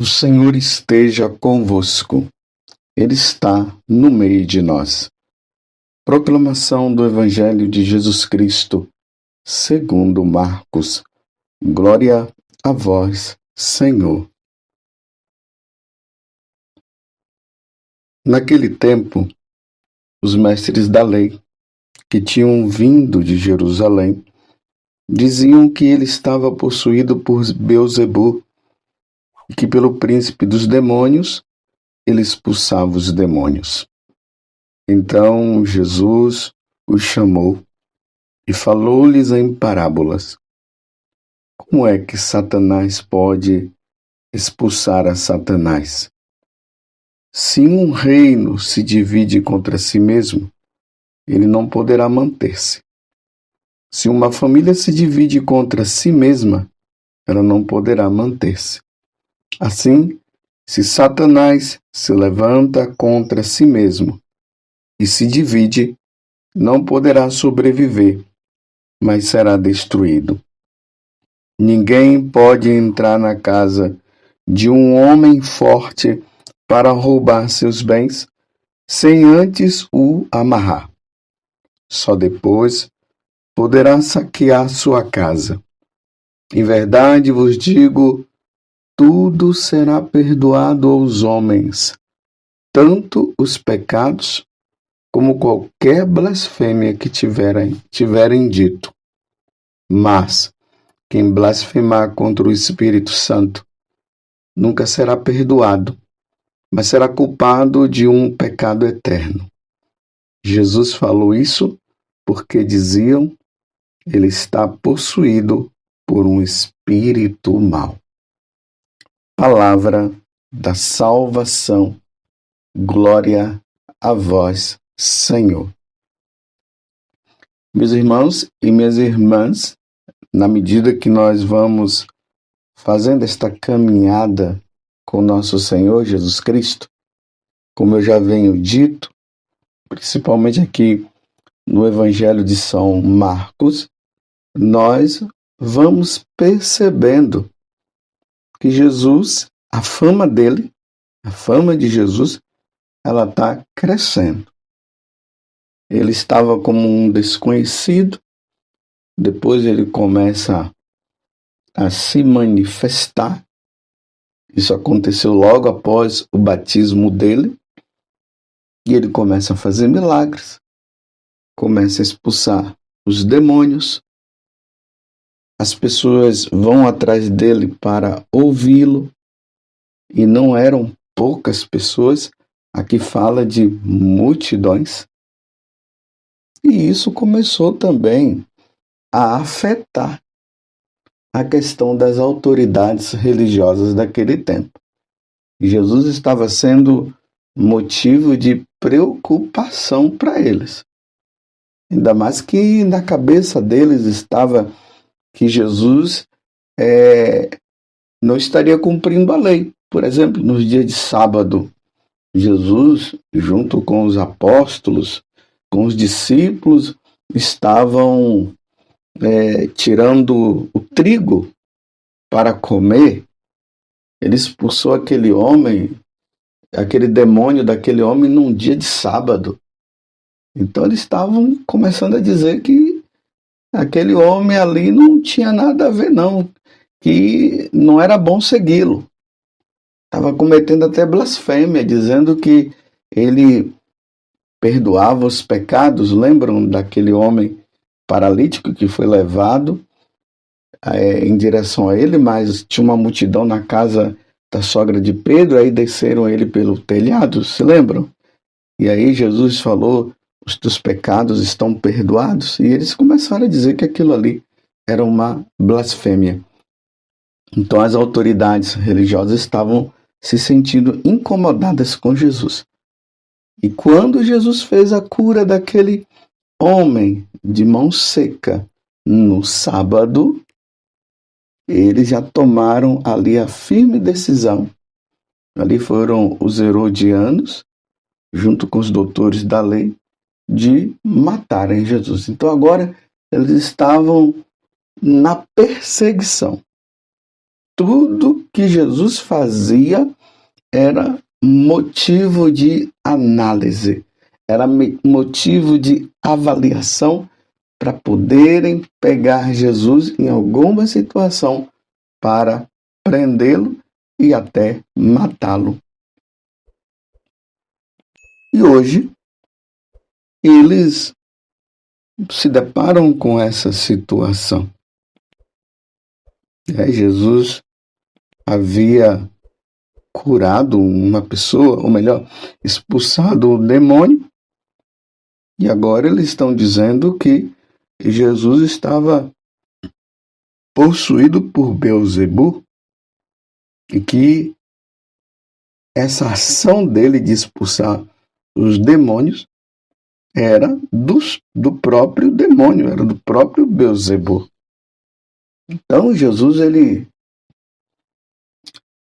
O Senhor esteja convosco. Ele está no meio de nós. Proclamação do Evangelho de Jesus Cristo, segundo Marcos. Glória a vós, Senhor. Naquele tempo, os mestres da lei, que tinham vindo de Jerusalém, diziam que ele estava possuído por Beelzebu, e que pelo príncipe dos demônios ele expulsava os demônios. Então Jesus os chamou e falou-lhes em parábolas. Como é que Satanás pode expulsar a Satanás? Se um reino se divide contra si mesmo, ele não poderá manter-se. Se uma família se divide contra si mesma, ela não poderá manter-se. Assim, se Satanás se levanta contra si mesmo e se divide, não poderá sobreviver, mas será destruído. Ninguém pode entrar na casa de um homem forte para roubar seus bens, sem antes o amarrar. Só depois poderá saquear sua casa. Em verdade vos digo, tudo será perdoado aos homens, tanto os pecados como qualquer blasfêmia que tiverem dito. Mas quem blasfemar contra o Espírito Santo nunca será perdoado, mas será culpado de um pecado eterno. Jesus falou isso porque diziam, ele está possuído por um espírito mau. Palavra da salvação. Glória a vós, Senhor. Meus irmãos e minhas irmãs, na medida que nós vamos fazendo esta caminhada com nosso Senhor Jesus Cristo, como eu já venho dito, principalmente aqui no Evangelho de São Marcos, nós vamos percebendo que Jesus, a fama dele, a fama de Jesus, ela está crescendo. Ele estava como um desconhecido, depois ele começa a se manifestar. Isso aconteceu logo após o batismo dele, e ele começa a fazer milagres, começa a expulsar os demônios. As pessoas vão atrás dele para ouvi-lo, e não eram poucas pessoas. Aqui fala de multidões. E isso começou também a afetar a questão das autoridades religiosas daquele tempo. Jesus estava sendo motivo de preocupação para eles. Ainda mais que na cabeça deles estava que Jesus não estaria cumprindo a lei. Por exemplo, nos dias de sábado, Jesus, junto com os apóstolos, com os discípulos, estavam tirando o trigo para comer. Ele expulsou aquele homem, aquele demônio daquele homem num dia de sábado. Então eles estavam começando a dizer que aquele homem ali não tinha nada a ver não, que não era bom segui-lo. Estava cometendo até blasfêmia, dizendo que ele perdoava os pecados. Lembram daquele homem paralítico que foi levado em direção a ele, mas tinha uma multidão na casa da sogra de Pedro, aí desceram ele pelo telhado, se lembram? E aí Jesus falou, os teus pecados estão perdoados, e eles começaram a dizer que aquilo ali era uma blasfêmia. Então as autoridades religiosas estavam se sentindo incomodadas com Jesus. E quando Jesus fez a cura daquele homem de mão seca no sábado, eles já tomaram ali a firme decisão. Ali foram os herodianos, junto com os doutores da lei, de matarem Jesus. Então agora eles estavam na perseguição. tudo que Jesus fazia era motivo de análise, era motivo de avaliação para poderem pegar Jesus em alguma situação para prendê-lo e até matá-lo. E hoje, eles se deparam com essa situação. Jesus havia curado uma pessoa, ou melhor, expulsado o demônio, e agora eles estão dizendo que Jesus estava possuído por Beelzebul e que essa ação dele de expulsar os demônios era do próprio demônio, era do próprio Beelzebul. Então Jesus ele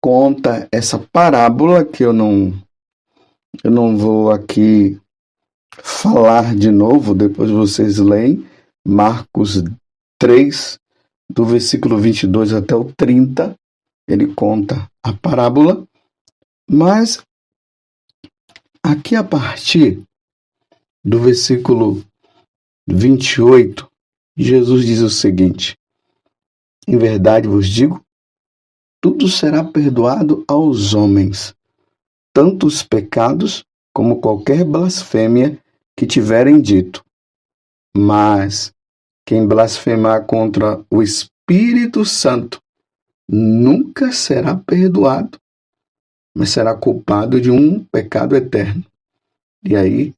conta essa parábola que eu não vou aqui falar de novo, depois vocês leem Marcos 3, do versículo 22 até o 30, ele conta a parábola, mas aqui a partir do versículo 28, Jesus diz o seguinte: em verdade vos digo, tudo será perdoado aos homens, tanto os pecados como qualquer blasfêmia que tiverem dito. Mas quem blasfemar contra o Espírito Santo nunca será perdoado, mas será culpado de um pecado eterno. E aí,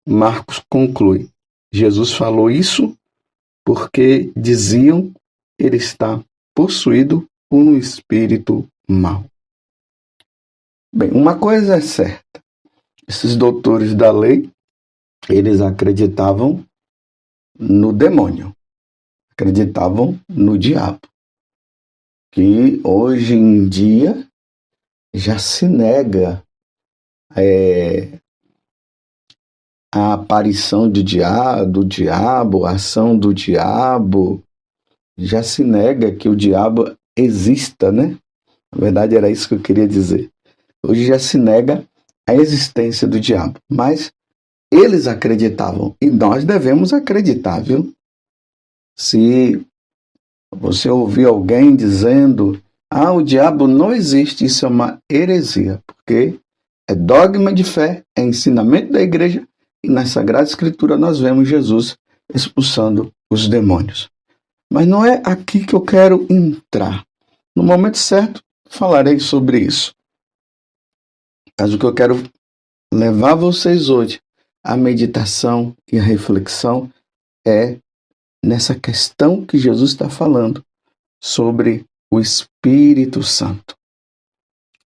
Marcos conclui: Jesus falou isso porque diziam ele está possuído por um espírito mau. Bem, uma coisa é certa: esses doutores da lei, eles acreditavam no demônio, acreditavam no diabo, que hoje em dia já se nega a aparição do diabo, a ação do diabo, já se nega que o diabo exista, né? Na verdade era isso que eu queria dizer. Hoje já se nega a existência do diabo, mas eles acreditavam e nós devemos acreditar, viu? Se você ouvir alguém dizendo o diabo não existe, isso é uma heresia, porque é dogma de fé, é ensinamento da igreja, e na Sagrada Escritura nós vemos Jesus expulsando os demônios. Mas não é aqui que eu quero entrar. No momento certo, falarei sobre isso. Mas o que eu quero levar vocês hoje à meditação e à reflexão é nessa questão que Jesus está falando sobre o Espírito Santo.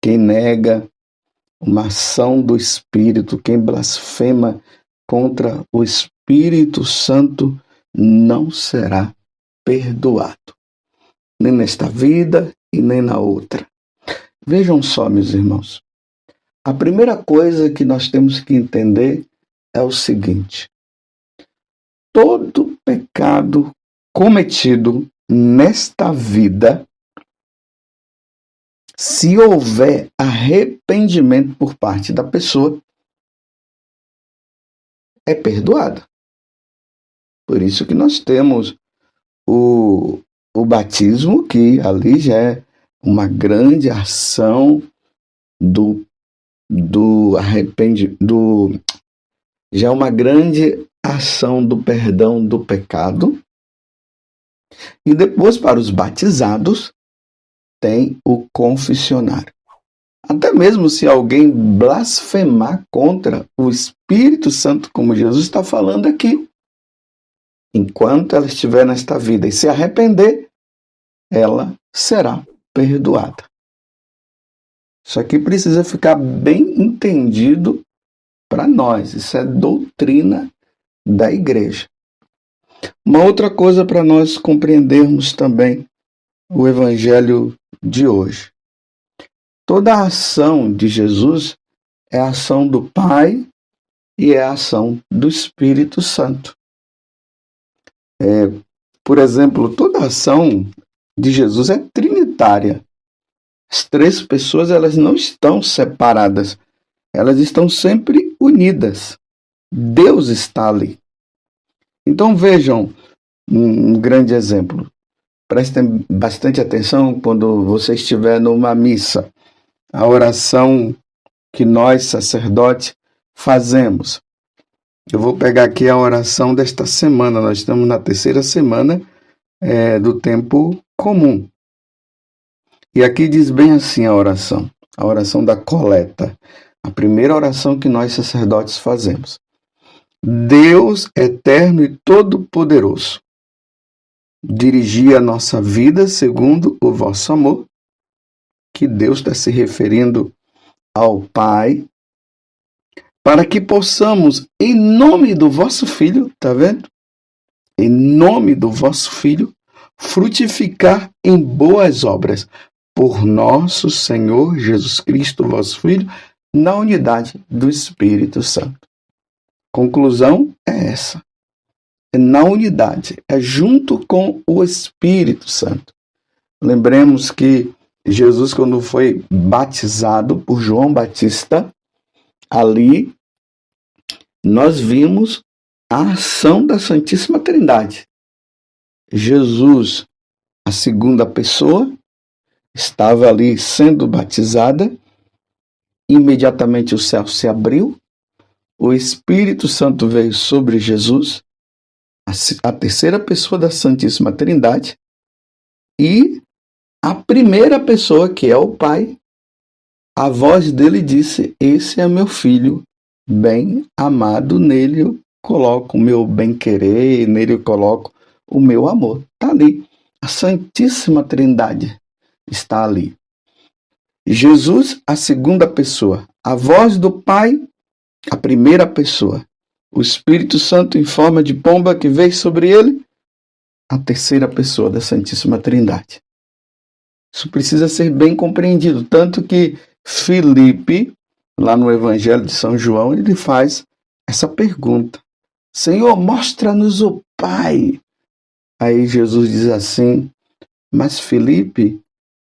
Quem nega uma ação do Espírito, quem blasfema contra o Espírito Santo, não será perdoado, nem nesta vida e nem na outra. Vejam só, meus irmãos, a primeira coisa que nós temos que entender é o seguinte: todo pecado cometido nesta vida, se houver arrependimento por parte da pessoa, é perdoado. Por isso que nós temos o batismo, que ali já é uma grande ação já é uma grande ação do perdão do pecado. E depois, para os batizados, tem o confessionário. Até mesmo se alguém blasfemar contra o Espírito Santo, como Jesus está falando aqui, enquanto ela estiver nesta vida e se arrepender, ela será perdoada. Isso aqui precisa ficar bem entendido para nós. Isso é doutrina da igreja. Uma outra coisa para nós compreendermos também o evangelho de hoje. Toda a ação de Jesus é a ação do Pai e é a ação do Espírito Santo. Por exemplo, toda a ação de Jesus é trinitária. As três pessoas, elas não estão separadas. Elas estão sempre unidas. Deus está ali. Então vejam um grande exemplo. Prestem bastante atenção quando você estiver numa missa. A oração que nós, sacerdotes, fazemos. Eu vou pegar aqui a oração desta semana. Nós estamos na terceira semana do tempo comum. E aqui diz bem assim a oração da coleta. A primeira oração que nós, sacerdotes, fazemos. Deus eterno e todo-poderoso, dirigi a nossa vida segundo o vosso amor, que Deus está se referindo ao Pai, para que possamos, em nome do vosso Filho, tá vendo? Em nome do vosso Filho, frutificar em boas obras, por nosso Senhor Jesus Cristo, vosso Filho, na unidade do Espírito Santo. Conclusão é essa. É na unidade, é junto com o Espírito Santo. Lembremos que Jesus, quando foi batizado por João Batista, ali nós vimos a ação da Santíssima Trindade. Jesus, a segunda pessoa, estava ali sendo batizada, imediatamente o céu se abriu, o Espírito Santo veio sobre Jesus, a terceira pessoa da Santíssima Trindade, e a primeira pessoa, que é o Pai, a voz dele disse: esse é meu filho bem amado, nele eu coloco o meu bem-querer, nele eu coloco o meu amor. Está ali, a Santíssima Trindade está ali. Jesus, a segunda pessoa, a voz do Pai, a primeira pessoa, o Espírito Santo em forma de pomba que veio sobre ele, a terceira pessoa da Santíssima Trindade. Isso precisa ser bem compreendido, tanto que Filipe, lá no Evangelho de São João, ele faz essa pergunta: Senhor, mostra-nos o Pai. Aí Jesus diz assim: mas Filipe,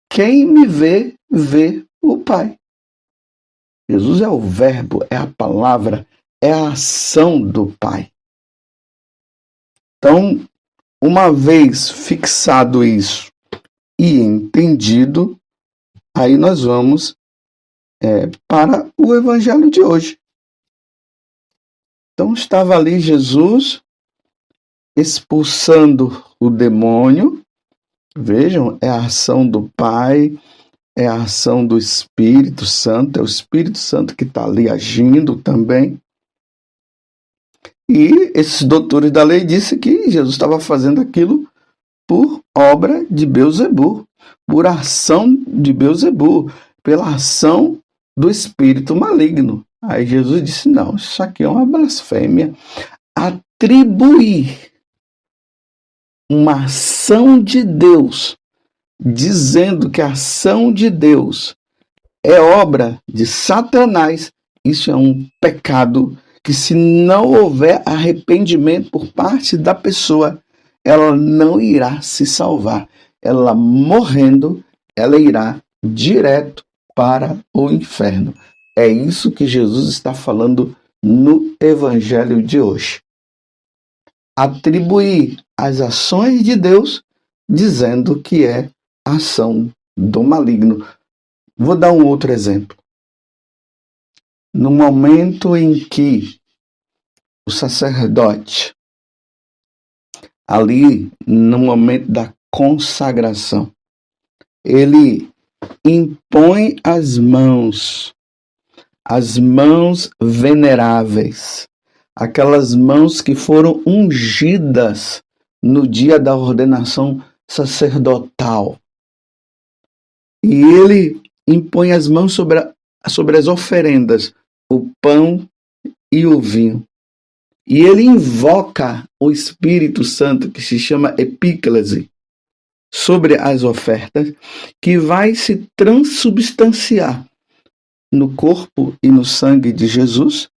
quem me vê, vê o Pai. Jesus é o verbo, é a palavra, é a ação do Pai. Então, uma vez fixado isso e entendido, aí nós vamos para o Evangelho de hoje. Então, estava ali Jesus expulsando o demônio. Vejam, é a ação do Pai, é a ação do Espírito Santo, é o Espírito Santo que está ali agindo também. E esses doutores da lei disseram que Jesus estava fazendo aquilo por obra de Beelzebul, por ação de Beelzebul, pela ação do espírito maligno. Aí Jesus disse: não, isso aqui é uma blasfêmia. Atribuir uma ação de Deus, dizendo que a ação de Deus é obra de Satanás, isso é um pecado que, se não houver arrependimento por parte da pessoa, ela não irá se salvar. Ela morrendo, ela irá direto para o inferno. É isso que Jesus está falando no Evangelho de hoje. Atribuir as ações de Deus, dizendo que é ação do maligno. Vou dar um outro exemplo. No momento em que o sacerdote, ali no momento da consagração, ele impõe as mãos veneráveis, aquelas mãos que foram ungidas no dia da ordenação sacerdotal. E ele impõe as mãos sobre as oferendas, o pão e o vinho. E ele invoca o Espírito Santo, que se chama epíclese, sobre as ofertas, que vai se transubstanciar no corpo e no sangue de Jesus.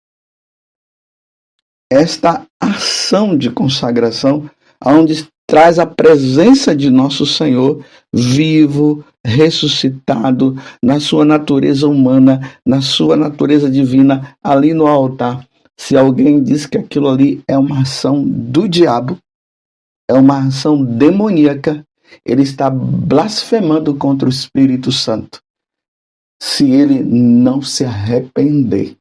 Esta ação de consagração, onde traz a presença de nosso Senhor vivo, ressuscitado, na sua natureza humana, na sua natureza divina, ali no altar. Se alguém diz que aquilo ali é uma ação do diabo, é uma ação demoníaca, ele está blasfemando contra o Espírito Santo. Se ele não se arrepender,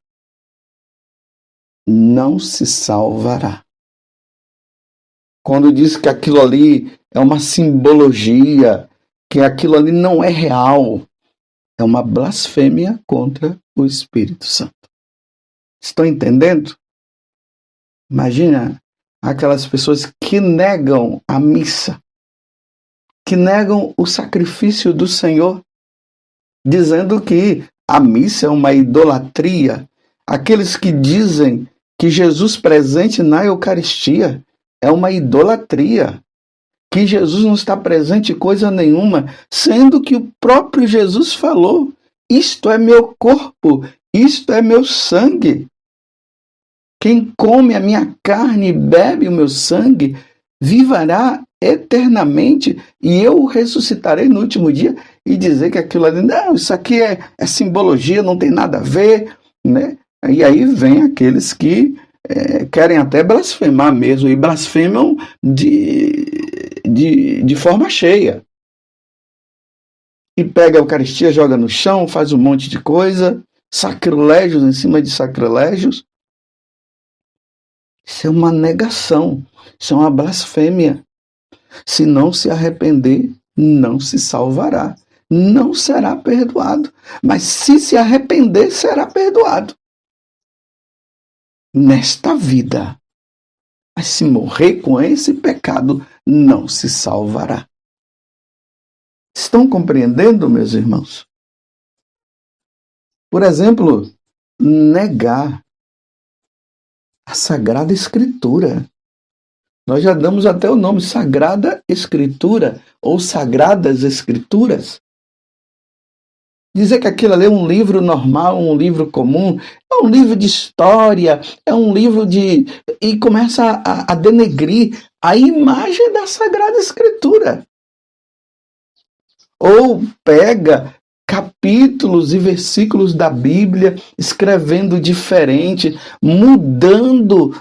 não se salvará. Quando diz que aquilo ali é uma simbologia, que aquilo ali não é real, é uma blasfêmia contra o Espírito Santo. Estão entendendo? Imagina aquelas pessoas que negam a missa, que negam o sacrifício do Senhor, dizendo que a missa é uma idolatria. Aqueles que dizem que Jesus presente na Eucaristia é uma idolatria, que Jesus não está presente em coisa nenhuma, sendo que o próprio Jesus falou: isto é meu corpo, isto é meu sangue. Quem come a minha carne e bebe o meu sangue, viverá eternamente, e eu o ressuscitarei no último dia. E dizer que aquilo ali, não, isso aqui é simbologia, não tem nada a ver, né? E aí vem aqueles que querem até blasfemar mesmo, e blasfemam de forma cheia. E pega a Eucaristia, joga no chão, faz um monte de coisa, sacrilégios em cima de sacrilégios. Isso é uma negação, isso é uma blasfêmia. Se não se arrepender, não se salvará, não será perdoado. Mas se arrepender, será perdoado nesta vida. Mas se morrer com esse pecado, não se salvará. Estão compreendendo, meus irmãos? Por exemplo, negar a Sagrada Escritura. Nós já damos até o nome Sagrada Escritura ou Sagradas Escrituras. Dizer que aquilo ali é um livro normal, um livro comum, é um livro de história, é um livro de... E começa a denegrir a imagem da Sagrada Escritura. Ou pega capítulos e versículos da Bíblia, escrevendo diferente, mudando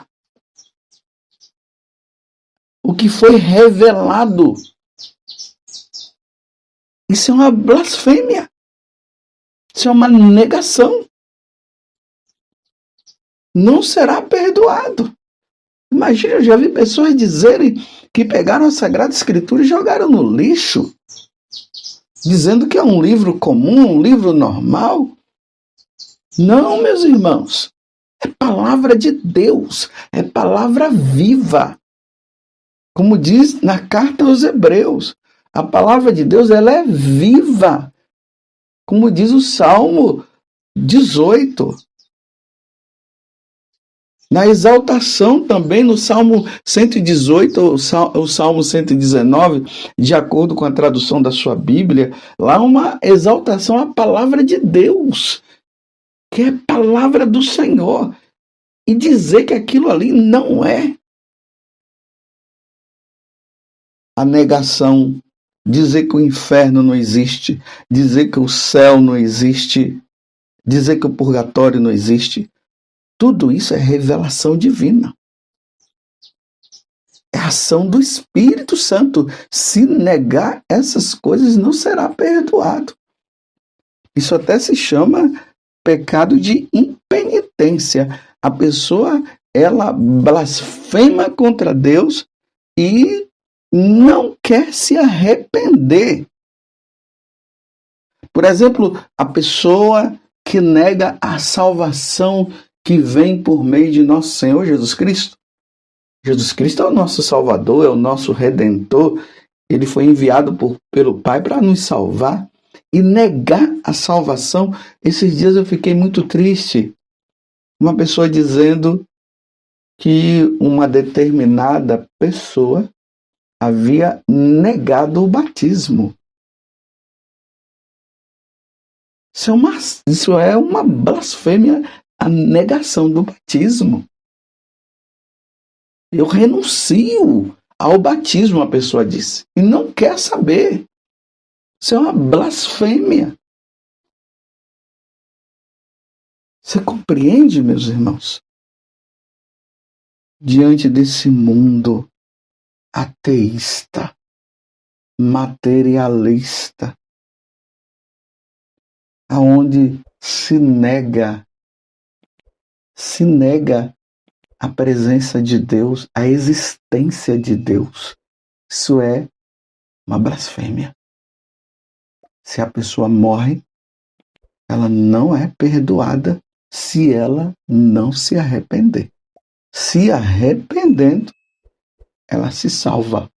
o que foi revelado. Isso é uma blasfêmia. Isso é uma negação. Não será perdoado. Imagina, eu já vi pessoas dizerem que pegaram a Sagrada Escritura e jogaram no lixo, dizendo que é um livro comum, um livro normal. Não, meus irmãos. É palavra de Deus. É palavra viva. Como diz na carta aos Hebreus, a palavra de Deus, ela é viva. Como diz o Salmo 18. Na exaltação também, no Salmo 118, o Salmo 119, de acordo com a tradução da sua Bíblia, lá uma exaltação à palavra de Deus, que é palavra do Senhor. E dizer que aquilo ali não é. A negação, dizer que o inferno não existe, dizer que o céu não existe, dizer que o purgatório não existe, tudo isso é revelação divina. É ação do Espírito Santo. Se negar essas coisas, não será perdoado. Isso até se chama pecado de impenitência. A pessoa, ela blasfema contra Deus e não quer se arrepender. Por exemplo, a pessoa que nega a salvação que vem por meio de nosso Senhor Jesus Cristo. Jesus Cristo é o nosso Salvador, é o nosso Redentor. Ele foi enviado pelo Pai para nos salvar. E negar a salvação, esses dias eu fiquei muito triste. Uma pessoa dizendo que uma determinada pessoa havia negado o batismo. Isso é uma blasfêmia, a negação do batismo. Eu renuncio ao batismo, a pessoa disse, e não quer saber. Isso é uma blasfêmia. Você compreende, meus irmãos? Diante desse mundo ateísta, materialista, aonde se nega a presença de Deus, a existência de Deus. Isso é uma blasfêmia. Se a pessoa morre, ela não é perdoada se ela não se arrepender. Se arrependendo, ela se salva.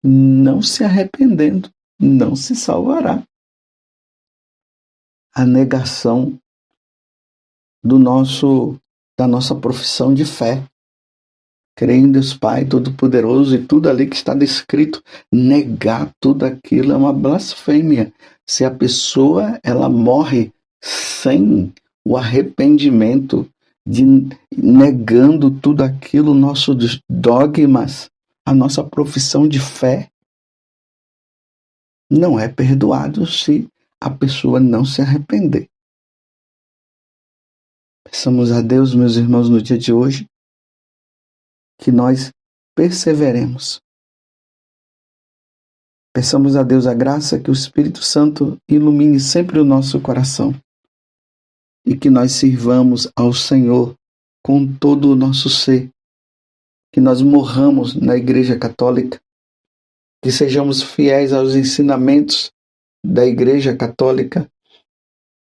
Não se arrependendo, não se salvará. A negação da nossa profissão de fé. Crer em Deus Pai Todo-Poderoso e tudo ali que está descrito, negar tudo aquilo é uma blasfêmia. Se a pessoa ela morre sem o arrependimento, negando tudo aquilo, nossos dogmas, a nossa profissão de fé, não é perdoado se a pessoa não se arrepender. Peçamos a Deus, meus irmãos, no dia de hoje, que nós perseveremos. Peçamos a Deus a graça que o Espírito Santo ilumine sempre o nosso coração e que nós sirvamos ao Senhor com todo o nosso ser, que nós morramos na Igreja Católica, que sejamos fiéis aos ensinamentos da Igreja Católica,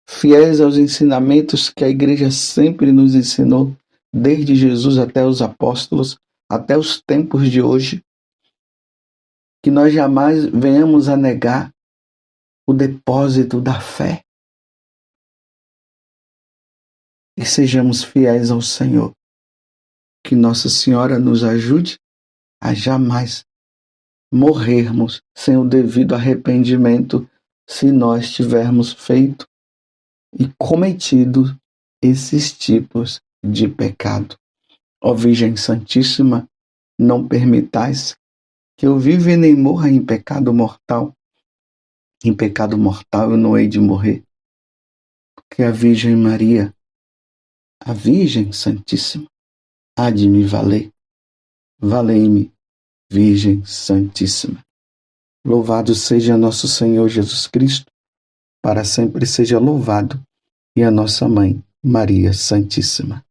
fiéis aos ensinamentos que a Igreja sempre nos ensinou, desde Jesus até os apóstolos, até os tempos de hoje, que nós jamais venhamos a negar o depósito da fé e sejamos fiéis ao Senhor. Que Nossa Senhora nos ajude a jamais morrermos sem o devido arrependimento se nós tivermos feito e cometido esses tipos de pecado. Ó Virgem Santíssima, não permitais que eu viva e nem morra em pecado mortal. Em pecado mortal eu não hei de morrer, porque a Virgem Maria, a Virgem Santíssima, há de me valer. Valei-me, Virgem Santíssima. Louvado seja nosso Senhor Jesus Cristo, para sempre seja louvado, e a nossa Mãe, Maria Santíssima.